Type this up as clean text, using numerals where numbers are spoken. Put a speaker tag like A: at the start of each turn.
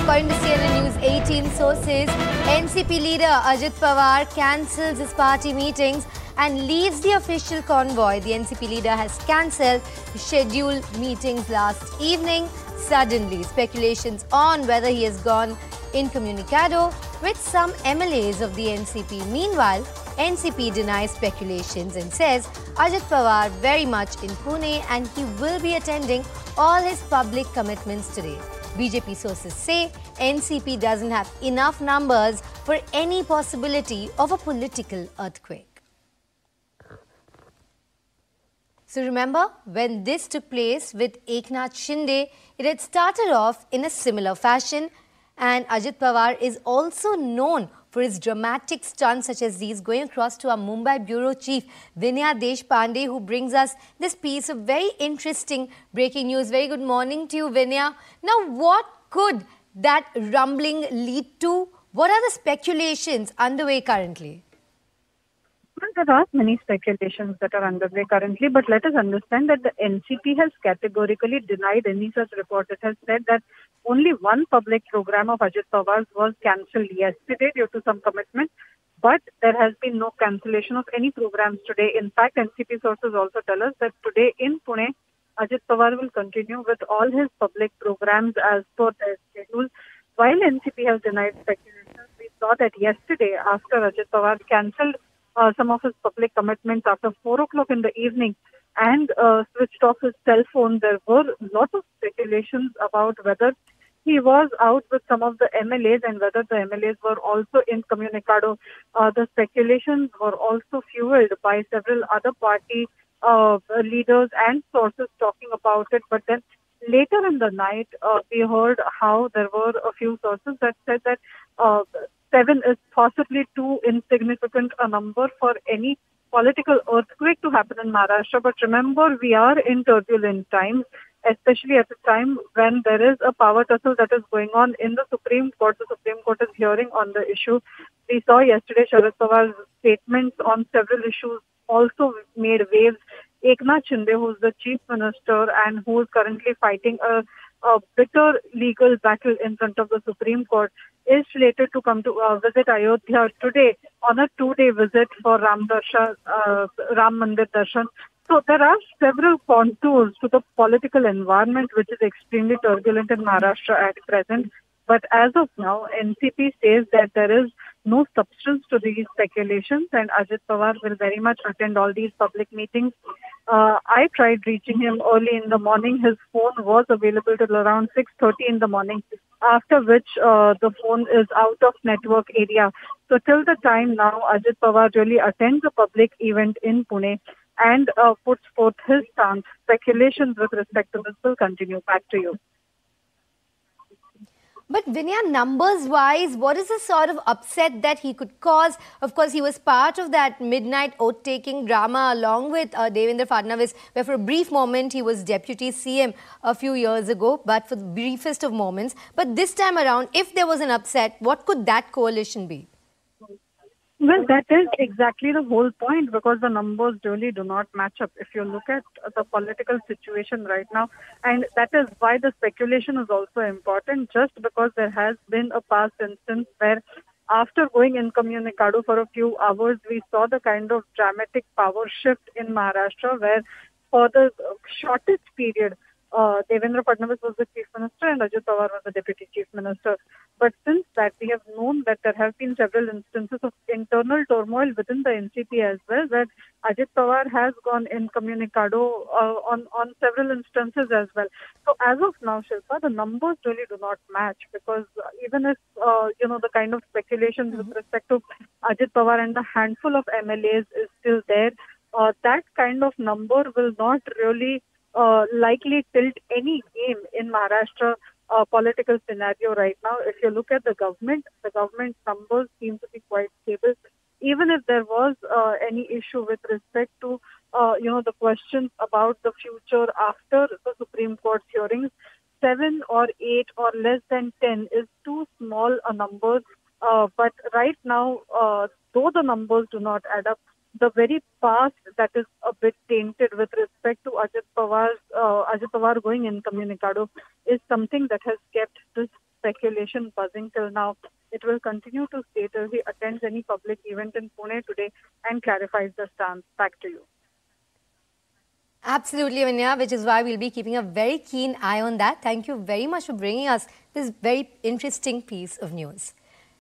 A: according to CNN News 18 sources, NCP leader Ajit Pawar cancels his party meetings and leaves the official convoy. The NCP leader has cancelled scheduled meetings last evening. Suddenly, speculations on whether he has gone incommunicado with some MLAs of the NCP. Meanwhile, NCP denies speculations and says Ajit Pawar very much in Pune and he will be attending all his public commitments today. BJP sources say NCP doesn't have enough numbers for any possibility of a political earthquake. So remember, when this took place with Eknath Shinde, it had started off in a similar fashion, and Ajit Pawar is also known for his dramatic stunts such as these. Going across to our Mumbai bureau chief Vinaya Deshpande, who brings us this piece of very interesting breaking news. Very good morning to you, Vinaya. Now, what could that rumbling lead to? What are the speculations underway currently?
B: Well, there are many speculations that are underway currently, but let us understand that the NCP has categorically denied any such report. It has said that only one public program of Ajit Pawar's was cancelled yesterday due to some commitment, but there has been no cancellation of any programs today. In fact, NCP sources also tell us that today in Pune, Ajit Pawar will continue with all his public programs as per their schedule. While NCP has denied speculations, we saw that yesterday after Ajit Pawar cancelled some of his public commitments after 4 o'clock in the evening and switched off his cell phone, there were a lot of speculations about whether he was out with some of the MLAs and whether the MLAs were also incommunicado. The speculations were also fueled by several other party leaders and sources talking about it. But then later in the night, we heard how there were a few sources that said that 7 is possibly too insignificant a number for any political earthquake to happen in Maharashtra. But remember, we are in turbulent times, especially at a time when there is a power tussle that is going on in the Supreme Court. The Supreme Court is hearing on the issue. We saw yesterday Sharad Pawar's statements on several issues also made waves. Eknath Shinde, who is the chief minister and who is currently fighting a bitter legal battle in front of the Supreme Court, is slated to come to visit Ayodhya today on a 2-day visit for Ram Mandir Darshan. So there are several contours to the political environment which is extremely turbulent in Maharashtra at present. But as of now, NCP says that there is no substance to these speculations and Ajit Pawar will very much attend all these public meetings. I tried reaching him early in the morning. His phone was available till around 6:30 in the morning, after which the phone is out of network area. So till the time now, Ajit Pawar really attends a public event in Pune and puts forth his stance. Speculations with respect to this will continue. Back to you.
A: But Vinaya, numbers-wise, what is the sort of upset that he could cause? Of course, he was part of that midnight oath-taking drama along with Devendra Fadnavis, where for a brief moment he was deputy CM a few years ago, but for the briefest of moments. But this time around, if there was an upset, what could that coalition be?
B: Well, that is exactly the whole point, because the numbers really do not match up if you look at the political situation right now. And that is why the speculation is also important, just because there has been a past instance where after going incommunicado for a few hours, we saw the kind of dramatic power shift in Maharashtra where for the shortest period, Devendra Fadnavis was the chief minister and Ajit Pawar was the deputy chief minister. But since that, we have known that there have been several instances of internal turmoil within the NCP as well, where Ajit Pawar has gone incommunicado on several instances as well. So as of now, Shilpa, the numbers really do not match, because even if, the kind of speculations with respect to Ajit Pawar and the handful of MLAs is still there, that kind of number will not really likely tilt any game in Maharashtra political scenario right now. If you look at the government numbers seem to be quite stable. Even if there was any issue with respect to, the questions about the future after the Supreme Court hearings, 7 or 8 or less than 10 is too small a number. But right now, though the numbers do not add up, the very past that is a bit tainted with respect to Ajit Pawar going incommunicado is something that has kept this speculation buzzing till now. It will continue to stay till he attends any public event in Pune today and clarifies the stance. Back to you.
A: Absolutely, Vinya, which is why we'll be keeping a very keen eye on that. Thank you very much for bringing us this very interesting piece of news.